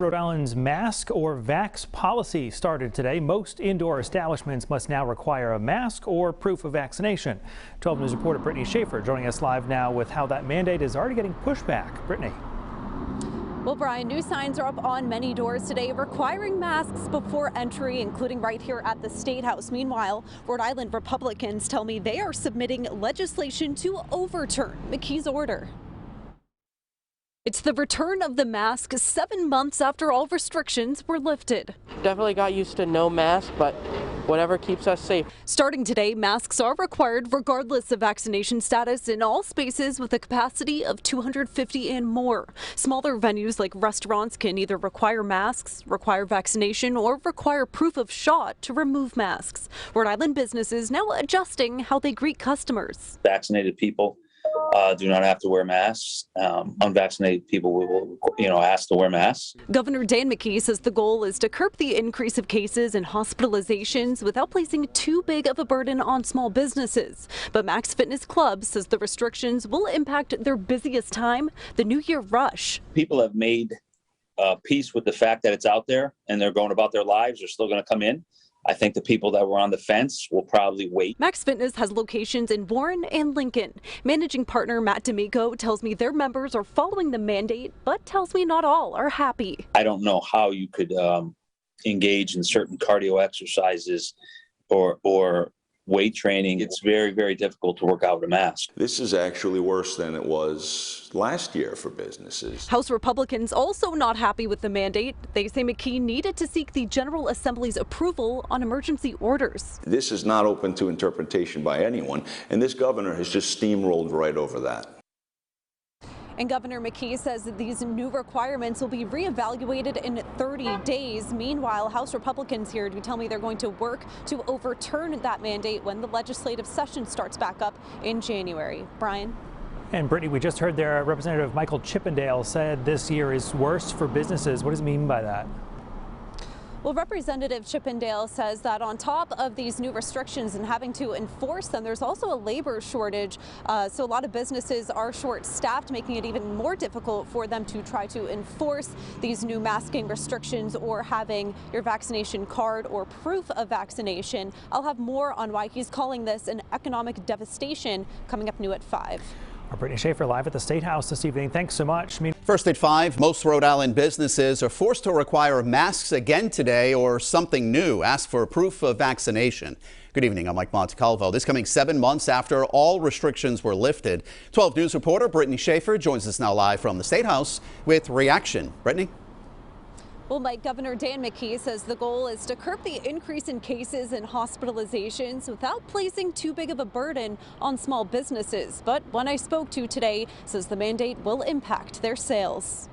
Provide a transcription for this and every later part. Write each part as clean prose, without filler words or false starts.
Rhode Island's mask or vax policy started today. Most indoor establishments must now require a mask or proof of vaccination. 12 News reporter Brittany Schaefer joining us live now with how that mandate is already getting pushback. Brittany. Well, Brian, new signs are up on many doors today requiring masks before entry, including right here at the State House. Meanwhile, Rhode Island Republicans tell me they are submitting legislation to overturn McKee's order. It's the return of the mask 7 months after all restrictions were lifted. Definitely got used to no mask, but whatever keeps us safe. Starting today, masks are required regardless of vaccination status in all spaces with a capacity of 250 and more. Smaller venues like restaurants can either require masks, require vaccination, or require proof of shot to remove masks. Rhode Island businesses now adjusting how they greet customers. Vaccinated people do not have to wear masks. Unvaccinated people will, ask to wear masks. Governor Dan McKee says the goal is to curb the increase of cases and hospitalizations without placing too big of a burden on small businesses. But Max Fitness Club says the restrictions will impact their busiest time, the New Year rush. People have made peace with the fact that it's out there and they're going about their lives. They're still going to come in. I think the people that were on the fence will probably wait. Max Fitness has locations in Warren and Lincoln. Managing partner Matt D'Amico tells me their members are following the mandate, but tells me not all are happy. I don't know how you could engage in certain cardio exercises or weight training. It's very, very difficult to work out with a mask. This is actually worse than it was last year for businesses. House Republicans also not happy with the mandate. They say McKee needed to seek the General Assembly's approval on emergency orders. This is not open to interpretation by anyone, and this governor has just steamrolled right over that. And Governor McKee says that these new requirements will be reevaluated in 30 days. Meanwhile, House Republicans here do tell me they're going to work to overturn that mandate when the legislative session starts back up in January. Brian? And Brittany, we just heard there Representative Michael Chippendale said this year is worse for businesses. What does he mean by that? Well, Representative Chippendale says that on top of these new restrictions and having to enforce them, there's also a labor shortage. So a lot of businesses are short-staffed, making it even more difficult for them to try to enforce these new masking restrictions or having your vaccination card or proof of vaccination. I'll have more on why he's calling this an economic devastation coming up new at 5. Our Brittany Schaefer live at the State House this evening. Thanks so much. First at 5, most Rhode Island businesses are forced to require masks again today or something new. Ask for proof of vaccination. Good evening. I'm Mike Montecalvo. This coming 7 months after all restrictions were lifted. 12 News reporter Brittany Schaefer joins us now live from the State House with reaction. Brittany? Well, Mike, Governor Dan McKee says the goal is to curb the increase in cases and hospitalizations without placing too big of a burden on small businesses. But one I spoke to today says the mandate will impact their sales.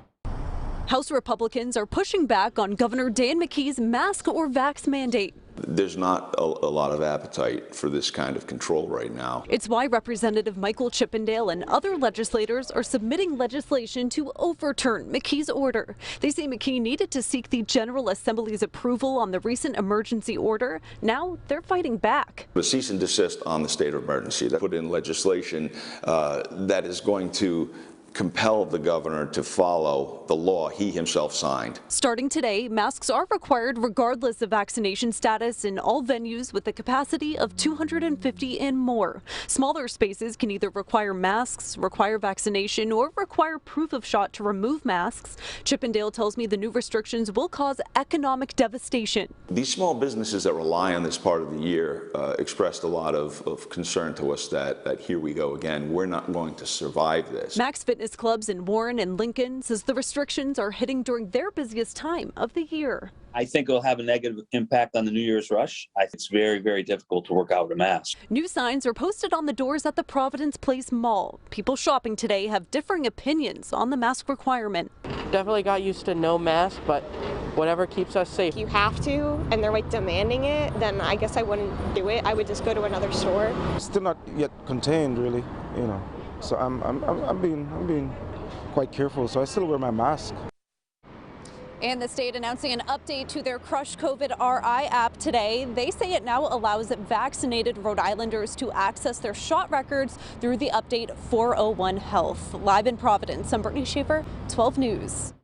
House Republicans are pushing back on Governor Dan McKee's mask or vax mandate. There's not a lot of appetite for this kind of control right now. It's why Representative Michael Chippendale and other legislators are submitting legislation to overturn McKee's order. They say McKee needed to seek the General Assembly's approval on the recent emergency order. Now they're fighting back. A cease and desist on the state of emergency. That put in legislation that is going to compel the governor to follow the law he himself signed. Starting today, masks are required regardless of vaccination status in all venues with a capacity of 250 and more. Smaller spaces can either require masks, require vaccination, or require proof of shot to remove masks. Chippendale tells me the new restrictions will cause economic devastation. These small businesses that rely on this part of the year expressed a lot of concern to us that here we go again. We're not going to survive this. Max Fitness clubs in Warren and Lincoln says the restrictions are hitting during their busiest time of the year. I think it'll have a negative impact on the New Year's rush. I think it's very, very difficult to work out with a mask. New signs are posted on the doors at the Providence Place Mall. People shopping today have differing opinions on the mask requirement. Definitely got used to no mask, but whatever keeps us safe. If you have to and they're demanding it, then I guess I wouldn't do it. I would just go to another store. Still not yet contained, really, So I'm being quite careful. So I still wear my mask. And the state announcing an update to their Crush COVID-RI app today. They say it now allows vaccinated Rhode Islanders to access their shot records through the update 401 Health. Live in Providence, I'm Brittany Schaefer, 12 News.